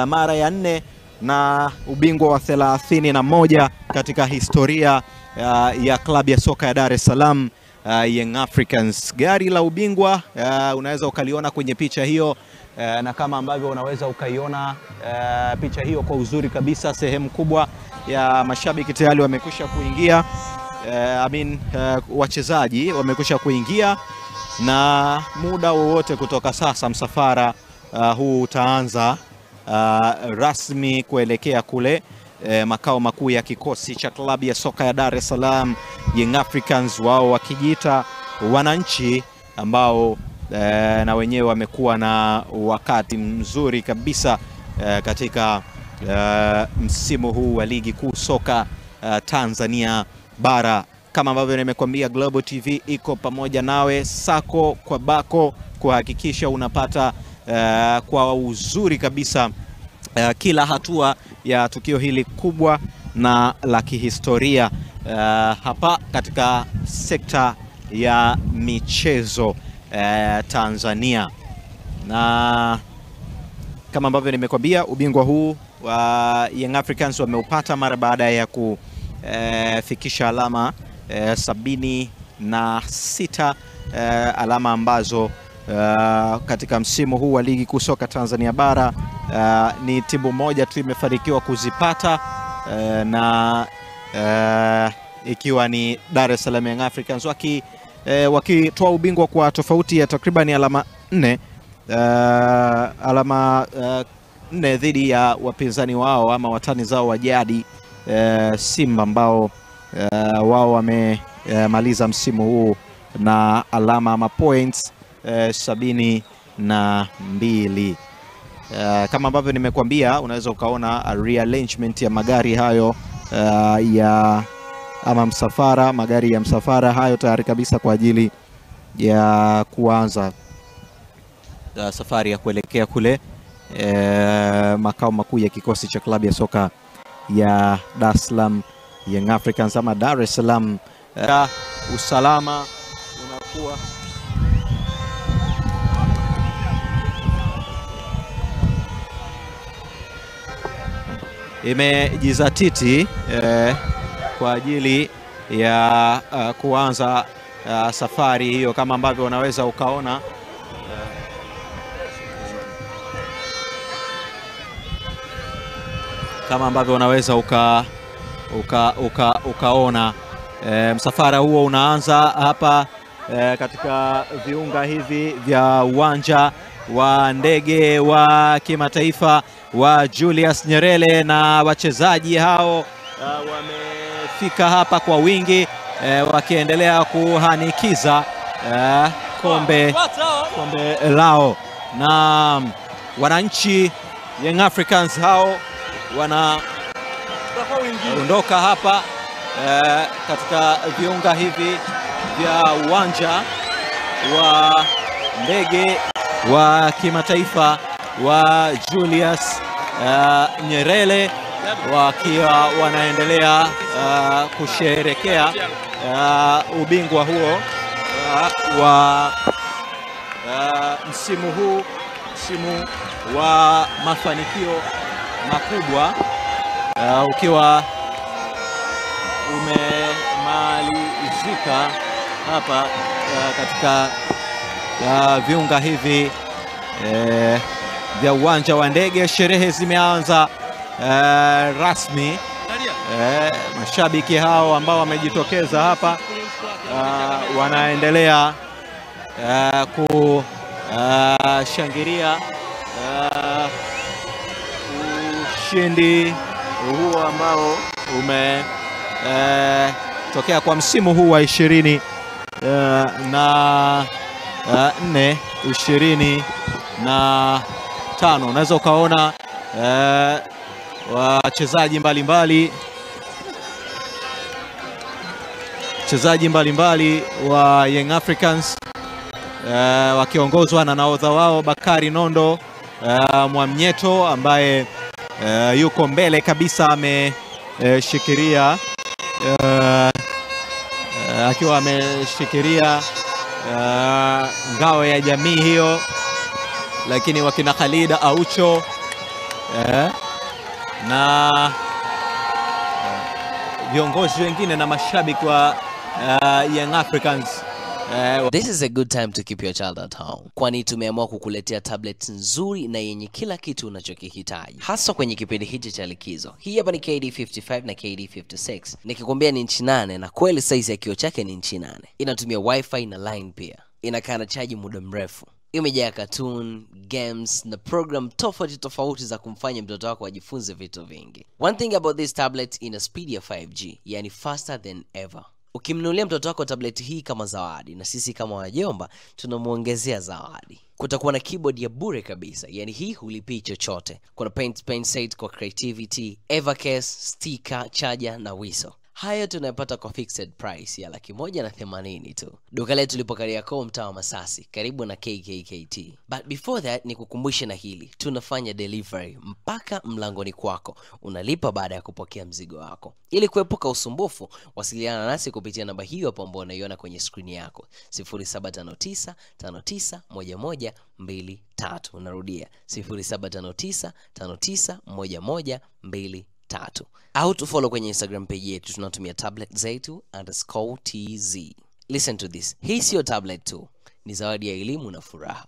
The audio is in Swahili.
mara ya 4 na ubingwa wa 31 katika historia ya klabu ya soka ya Dar es Salaam Young Africans. Gari la ubingwa unaweza ukaliona kwenye picha hiyo, na kama ambavyo unaweza ukaiona picha hiyo kwa uzuri kabisa, sehemu kubwa ya mashabiki tayari wamekwisha kuingia, wachezaji wamekwisha kuingia, na muda wowote kutoka sasa msafara huu utaanza rasmi kuelekea kule makao makuu ya kikosi cha klabu ya soka ya Dar es Salaam Young Africans, wao wakijiita wananchi, ambao na wenyewe wamekuwa na wakati mzuri kabisa katika msimu huu wa ligi kuu soka Tanzania bara. Kama ambavyo nimekuambia, Global TV iko pamoja nawe sako kwa bako kuhakikisha unapata kwa uzuri kabisa kila hatua ya tukio hili kubwa na la kihistoria hapa katika sekta ya michezo Tanzania. Na kama ambavyo nimekwambia, ubingwa huu wa Young Africans wameupata mara baada ya kufikisha alama 76, alama ambazo katika msimu huu wa ligi kuu soka Tanzania bara ni timu moja tu imefanikiwa kuzipata, na ikiwa ni Dar es Salaam Young Africans wakitoa ubingwa kwa tofauti ya takriban alama 4, alama 4 dhidi ya wapinzani wao ama watani zao wa jadi Simba, ambao wao wamemaliza msimu huu na alama ama points 72. Kama ambavyo nimekuambia, unaweza ukaona rearrangement ya magari hayo magari ya msafara hayo tayari kabisa kwa ajili ya kuanza safari ya kuelekea kule makao makuu ya kikosi cha klabu ya soka ya Dar es Salaam Young Africans ama Dar es Salaam. Usalama unakuwa imejizatiti kwa ajili ya kuanza safari hiyo, kama ambavyo unaweza ukaona ukaona msafara huo unaanza hapa katika viunga hivi vya uwanja wa ndege wa kimataifa wa Julius Nyerere, na wachezaji hao wamefika hapa kwa wingi wakiendelea kuhanikiza kombe lao, na wananchi Young Africans hao wanaondoka hapa katika viunga hivi vya uwanja wa ndege wa kimataifa wa Julius Nyerere, wakiwa wanaendelea kusherehekea ubingwa huo wa msimu huu, msimu wa mafanikio makubwa ukiwa umemalizika hapa katika viunga hivi vya uwanja wa ndege. Sherehe zimeanza rasmi. Mashabiki hao ambao wamejitokeza hapa wanaendelea kushangilia ushindi huu ambao umetokea kwa msimu huu wa 24 25. Unaweza ukaona wachezaji mbalimbali wa Young Africans wakiongozwa na nahodha wao Bakari Nondo Mwamnyeto, ambaye yuko mbele kabisa, ameshikilia akiwa ameshikilia ngao ya jamii hiyo, lakini wakina Khalida Aucho na viongozi wengine na mashabiki wa Young Africans. This is a good time to keep your child at home, kwani tumeamua kukuletea tablet nzuri na yenye kila kitu unachokihitaji, hasa kwenye kipindi hichi cha likizo. Hii hapa ni KD55 na KD56. Nikikwambia ni inchi 8, na kweli size ya kioo chake ni inchi 8. Inatumia wifi na line pia. Inakaa na chaji muda mrefu. Imejaa cartoon, games na program tofauti za kumfanya mtoto wako ajifunze vitu vingi. One thing about this tablet, ina speed ya 5G, yani faster than ever. Ukimnunulia mtoto wako tablet hii kama zawadi, na sisi kama wajomba tunamuongezea zawadi. Kutakuwa na keyboard ya bure kabisa, yani hii hulipii chochote. Kuna pen set kwa creativity, Evercase, sticker, charger na whistle. Haya tunayapata kwa fixed price ya 180 tu. Duka letu lipo Kariakoo, mtaa wa Masasi, karibu na KKKT. But before that, ni kukumbushe na hili, tunafanya delivery mpaka mlangoni kwako. Unalipa baada ya kupokea mzigo wako. Ili kuepuka usumbufu, wasiliana nasi kupitia namba hiyo hapo ambayo unaiona kwenye screen yako, 0759 59 11 23. Narudia, 0759 59 11 23. Au tufollow kwenye Instagram page yetu, tunatumia tabletzetu_tz. Listen to this. Hii sio tablet tu, ni zawadi ya elimu na furaha.